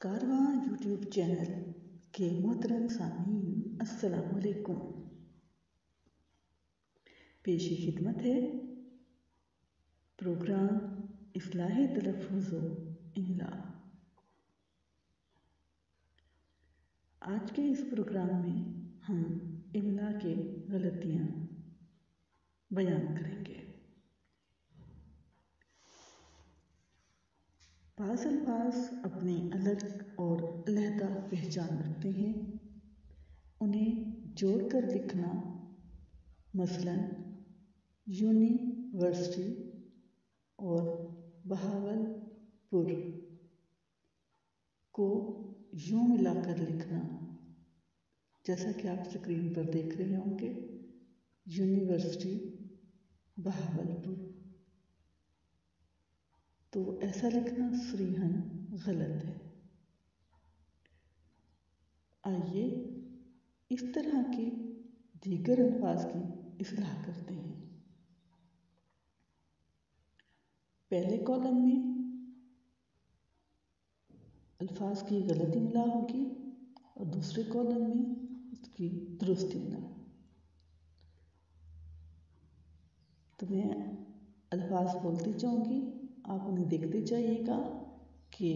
कारवां YouTube channel के मोहतरम सामीन अस्सलाम वालेकुम। पेशी खिदमत है प्रोग्राम इस्लाही तलफ़्फ़ुज़ व इमला। आज के इस प्रोग्राम में हम इमला के गलतियाँ बयान करेंगे। बाज़ अल्फाज अपनी अलग और अलहदा पहचान रखते हैं। उन्हें जोड़कर लिखना, मसलन यूनिवर्सिटी और बहावलपुर को यूं मिलाकर लिखना, जैसा कि आप स्क्रीन पर देख रहे होंगे, यूनिवर्सिटी बहावलपुर। तो ऐसा लिखना सरीहन गलत है। आइए इस तरह के दीगर अल्फाज की इस्लाह करते हैं। पहले कॉलम में अल्फाज की गलत इमला होगी और दूसरे कॉलम में उसकी दुरुस्त इमला। तो मैं अल्फाज बोलती जाऊंगी, आप उन्हें देखते जाइएगा कि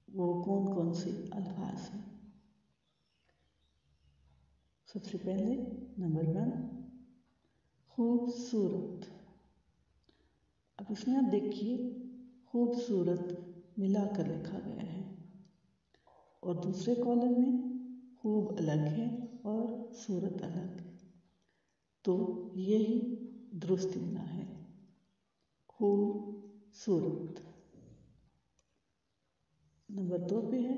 वो कौन कौन से अल्फाज हैं। सबसे पहले नंबर 1, खूबसूरत। अब इसमें आप देखिए, खूबसूरत मिलाकर लिखा गया है और दूसरे कॉलम में खूब अलग है और सूरत अलग है, तो यही दुरुस्त इमला है, खूबसूरत। नंबर 2 पे है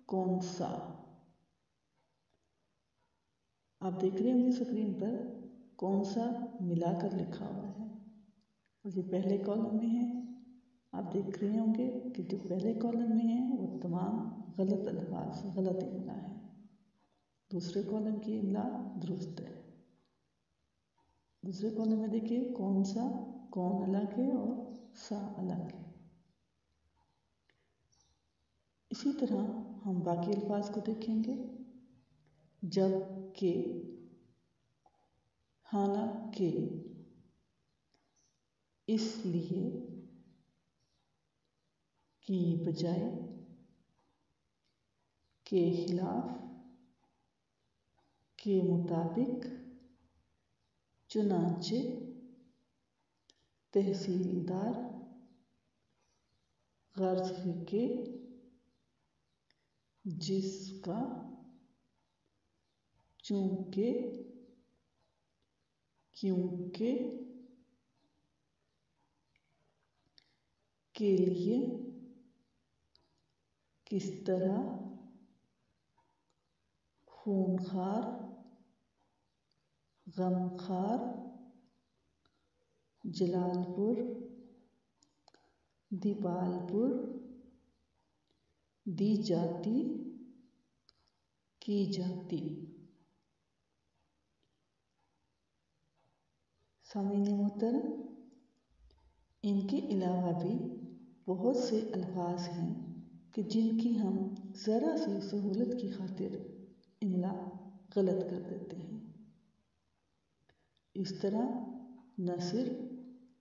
कौन सा। आप देख रहे होंगे स्क्रीन पर कौन सा मिलाकर लिखा हुआ है और ये पहले कॉलम में है। आप देख रहे होंगे कि जो पहले कॉलम में है वो तमाम गलत अल्फाज, गलत इमला है। दूसरे कॉलम की इमला दुरुस्त है। दूसरे कॉलम में देखिए कौन सा, कौन अलग है और सा अलग है। इसी तरह हम बाकी अल्फाज को देखेंगे। जबकि, हालांकि, इसलिए, की बजाय, के खिलाफ, के मुताबिक, चुनांचे, तहसीलदार, गर्ज के, जिसका, चूंकि, क्योंकि, के लिए, किस तरह, खूनखार, गमखार, जलालपुर, दीपालपुर, दी जाती, की जाती। सामीन मोहतरम, इनके अलावा भी बहुत से अल्फाज हैं कि जिनकी हम ज़रा सी सहूलत की खातिर इमला गलत कर देते हैं। इस तरह न सिर्फ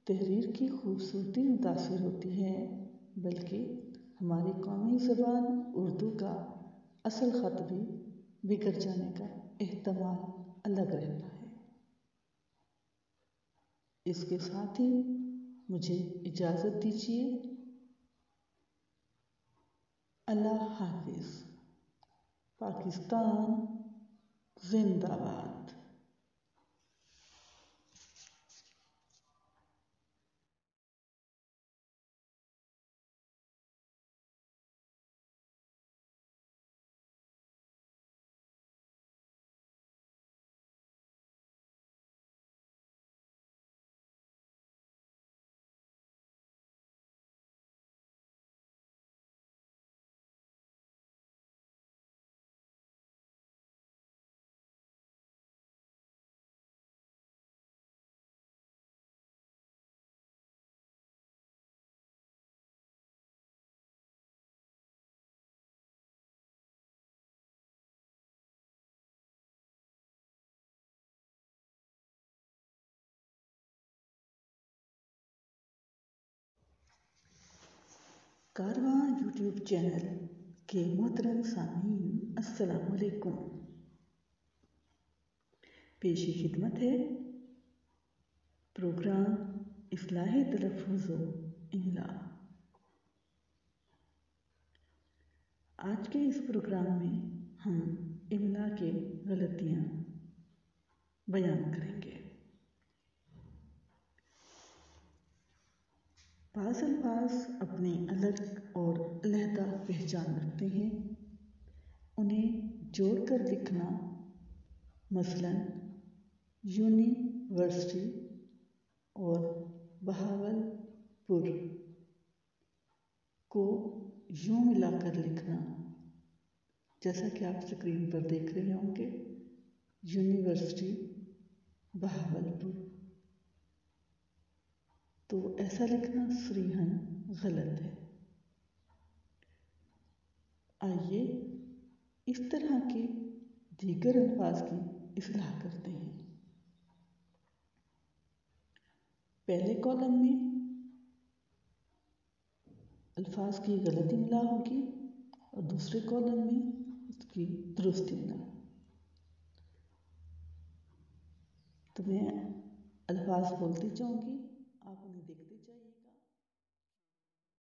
तहरीर की खूबसूरती मुतासिर होती है, बल्कि हमारी कौमी ज़बान उर्दू का असल ख़त भी बिगड़ जाने का एहतमाल अलग रहता है। इसके साथ ही मुझे इजाज़त दीजिए। अल्लाह हाफिज़। पाकिस्तान जिंदाबाद। कारवां यूट्यूब चैनल के मोहतरम सामीन अस्सलाम वालेकुम। पेशी खिदमत है प्रोग्राम इस्लाही तलफ़्फ़ुज़ व इमला। आज के इस प्रोग्राम में हम इमला के गलतियाँ बयान करेंगे। बाज़ अल्फाज अपनी अलग और अलहदा पहचान रखते हैं। उन्हें जोड़कर लिखना, मसलन यूनिवर्सिटी और बहावलपुर को यूं मिलाकर लिखना, जैसा कि आप स्क्रीन पर देख रहे होंगे, यूनिवर्सिटी बहावलपुर। तो ऐसा लिखना सरीहन गलत है। आइए इस तरह के दीगर अल्फाज की इस्लाह करते हैं। पहले कॉलम में अल्फाज की गलत इमला होगी और दूसरे कॉलम में उसकी दुरुस्त इमला। तो मैं अल्फाज बोलती जाऊंगी, आप उन्हें देखते